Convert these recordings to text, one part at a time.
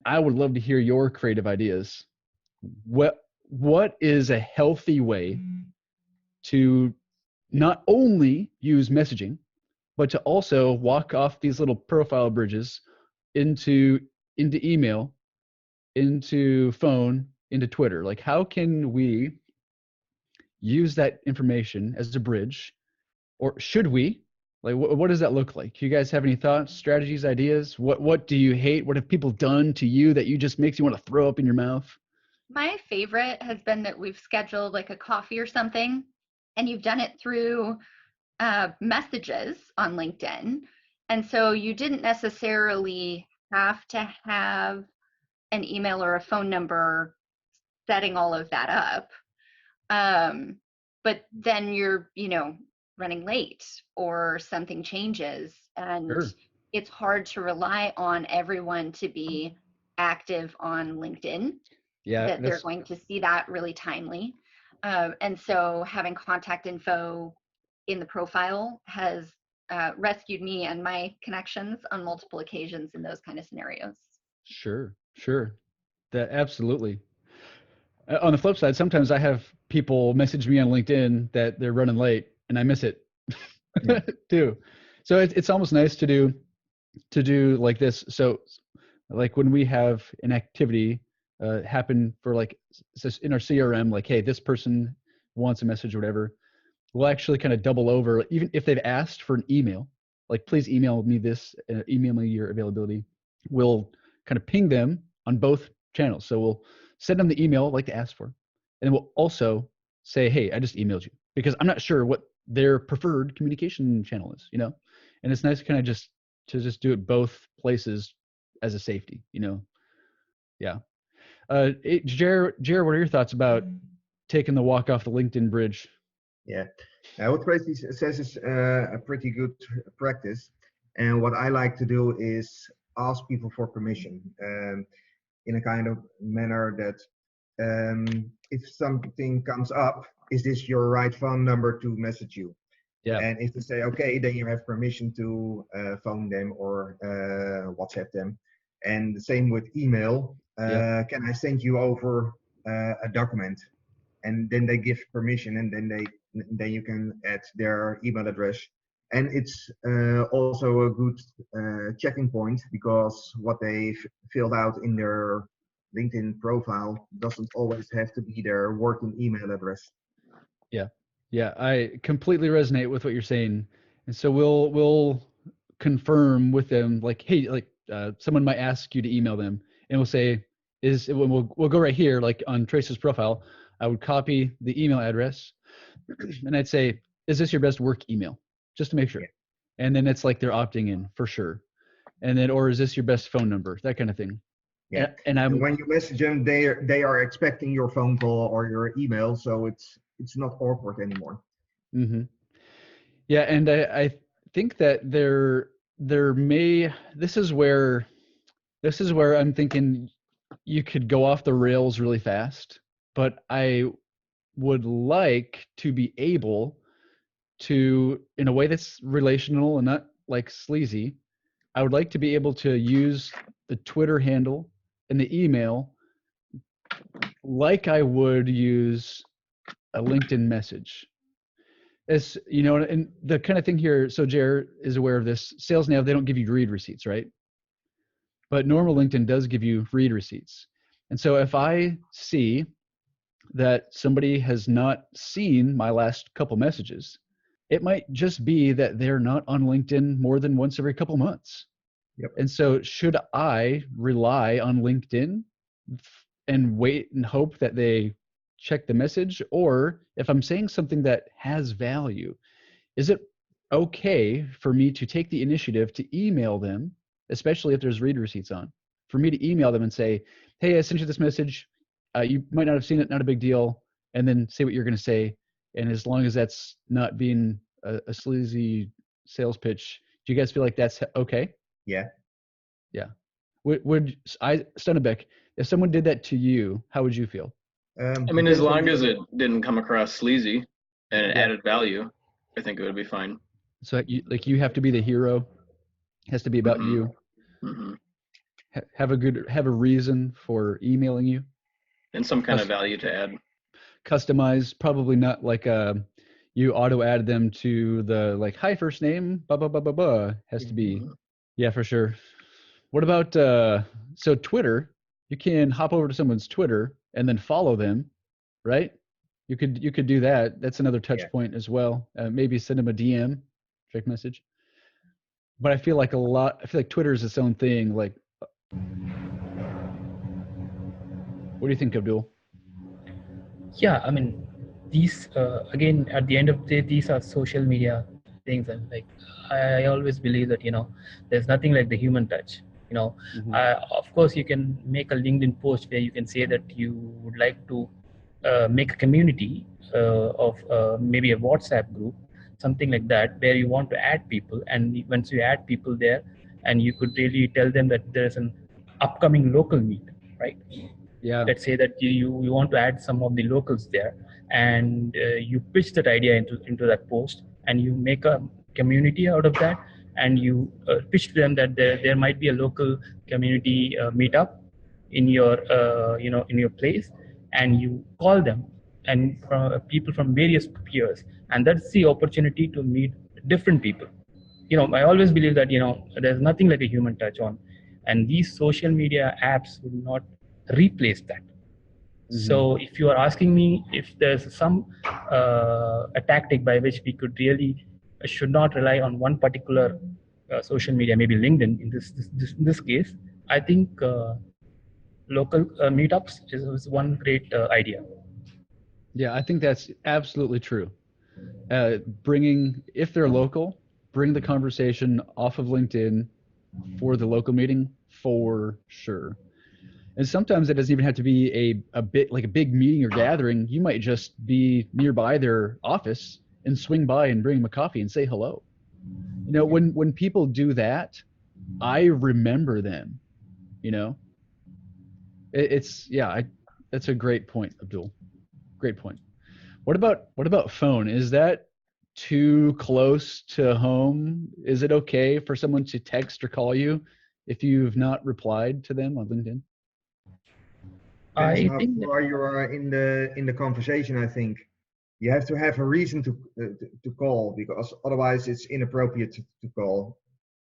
I would love to hear your creative ideas. What is a healthy way to not only use messaging, but to also walk off these little profile bridges into email, into phone, into Twitter? Like, how can we use that information as a bridge, or should we? Like, what does that look like? You guys have any thoughts, strategies, ideas? What do you hate? What have people done to you that you just makes you want to throw up in your mouth? My favorite has been that we've scheduled like a coffee or something, and you've done it through messages on LinkedIn. And so you didn't necessarily have to have an email or a phone number setting all of that up. But then you're, running late or something changes, and Sure. it's hard to rely on everyone to be active on LinkedIn, Yeah, that they're that's going to see that really timely. And so having contact info in the profile has rescued me and my connections on multiple occasions in those kind of scenarios. sure, sure. That absolutely. On the flip side, sometimes I have people message me on LinkedIn that they're running late, and I miss it Yeah. too. So it's almost nice to do like this. So like when we have an activity happen for like in our CRM, like, hey, this person wants a message or whatever, we'll actually kind of double over, even if they've asked for an email, like, please email me this, email me your availability. We'll kind of ping them on both channels. So we'll send them the email like they asked for. And we'll also say, hey, I just emailed you, because I'm not sure what their preferred communication channel is, and it's nice to kind of just do it both places as a safety, Yeah. Jer, what are your thoughts about taking the walk off the LinkedIn bridge? Yeah, what Tracy says is a pretty good practice. And what I like to do is ask people for permission in a kind of manner that if something comes up, is this your right phone number to message you? Yeah. And if they say, okay, then you have permission to phone them or WhatsApp them. And the same with email. Yep. Can I send you over a document? And then they give permission, and then you can add their email address. And it's also a good checking point, because what they filled out in their LinkedIn profile doesn't always have to be their working email address. Yeah. Yeah. I completely resonate with what you're saying. And so we'll confirm with them, like, hey, like someone might ask you to email them, and we'll say, we'll go right here, like on Trace's profile, I would copy the email address and I'd say, is this your best work email? Just to make sure. Yeah. And then it's like they're opting in for sure. And then, or is this your best phone number? That kind of thing. Yeah. And And I'm, when you message them, they are expecting your phone call or your email, so it's not awkward anymore. mm-hmm. Yeah. And I think that there may, this is where I'm thinking you could go off the rails really fast, but I would like to be able to, in a way that's relational and not like sleazy, I would like to be able to use the Twitter handle and the email like I would use a LinkedIn message. As you know, and the kind of thing here, so Jer is aware of this. Sales Nav, they don't give you read receipts, right? But normal LinkedIn does give you read receipts. And so if I see that somebody has not seen my last couple messages, it might just be that they're not on LinkedIn more than once every couple months. Yep. And so should I rely on LinkedIn and wait and hope that they check the message? Or if I'm saying something that has value, is it okay for me to take the initiative to email them, especially if there's read receipts on, for me to email them and say, hey, I sent you this message. You might not have seen it, not a big deal. And then say what you're going to say. And as long as that's not being a sleazy sales pitch, do you guys feel like that's okay? Yeah. Yeah. Would I, Stunnebeck, if someone did that to you, how would you feel? I mean, as Depends on long as it didn't come across sleazy and it Yeah. added value, I think it would be fine. So you have to be the hero. It has to be about Mhm. you. Mm-hmm. have a reason for emailing you. And some kind of value to add. Customized, probably not like you auto add them to the like hi first name blah blah blah blah blah. Has to be, yeah, for sure. What about so Twitter? You can hop over to someone's Twitter and then follow them, right? You could do that. That's another touch point as well. Maybe send them a DM, direct message. But I feel like Twitter is its own thing. Like, what do you think, Abdul? Yeah, I mean, these again, at the end of the day, these are social media things, and like I always believe that there's nothing like the human touch. Of course, you can make a LinkedIn post where you can say that you would like to make a community of maybe a WhatsApp group, something like that, where you want to add people, and once you add people there, and you could really tell them that there's an upcoming local meet, right? Yeah. Let's say that you want to add some of the locals there, and you pitch that idea into that post, and you make a community out of that, and you pitch to them that there might be a local community meetup in your in your place, and you call them, and people from various peers, and that's the opportunity to meet different people. I always believe that there's nothing like a human touch on, and these social media apps would not replace that. So if you are asking me if there's some a tactic by which we could really should not rely on one particular social media, maybe LinkedIn in this case, I think local meetups is one great idea. Yeah, I think that's absolutely true. If they're local, bring the conversation off of LinkedIn for the local meeting for sure. And sometimes it doesn't even have to be a big meeting or gathering. You might just be nearby their office and swing by and bring them a coffee and say hello. When people do that, I remember them. That's a great point, Abdul. Great point. What about phone? Is that too close to home? Is it okay for someone to text or call you if you've not replied to them on LinkedIn? Depends how far you are in the conversation. I think you have to have a reason to call, because otherwise it's inappropriate to call.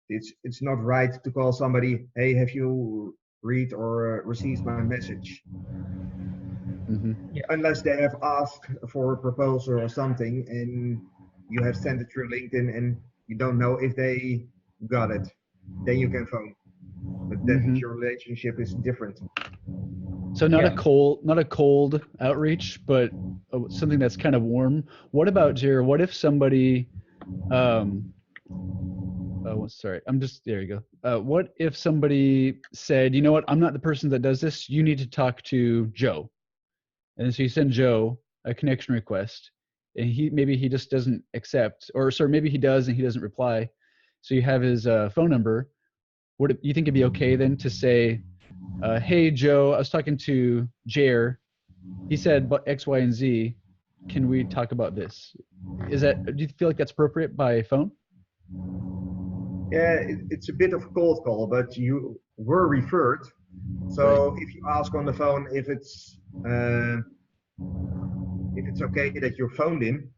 It's not right to call somebody, hey, have you read or received my message? Unless they have asked for a proposal or something, and you have sent it through LinkedIn and you don't know if they got it, then you can phone. But then your relationship is different. So not a cold outreach, but something that's kind of warm. What about, Jer? What if somebody sorry, there you go. What if somebody said, you know what, I'm not the person that does this, you need to talk to Joe. And so you send Joe a connection request, and maybe he just doesn't accept, or sorry, maybe he does and he doesn't reply. So you have his phone number. Would you think it'd be okay then to say, hey Joe, I was talking to Jer. He said X, Y, and Z. Can we talk about this? Do you feel like that's appropriate by phone? Yeah, it's a bit of a cold call, but you were referred. So if you ask on the phone if it's okay that you phoned him,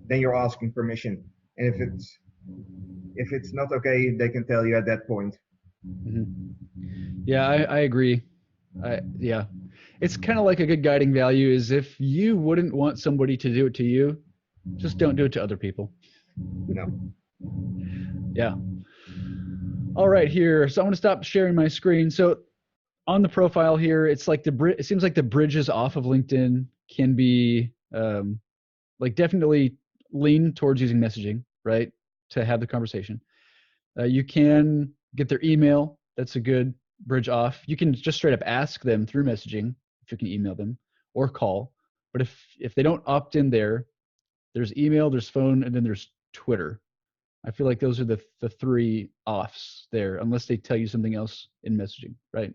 then you're asking permission. And if it's not okay, they can tell you at that point. Yeah, I agree. It's kind of like a good guiding value is if you wouldn't want somebody to do it to you, just don't do it to other people. No. Yeah. All right, here. So I'm going to stop sharing my screen. So on the profile here, it's like it seems like the bridges off of LinkedIn can be definitely lean towards using messaging, right, to have the conversation. You can get their email. That's a good bridge off. You can just straight up ask them through messaging if you can email them or call. But if they don't opt in there's email, there's phone, and then there's Twitter. I feel like those are the three offs there, unless they tell you something else in messaging, right?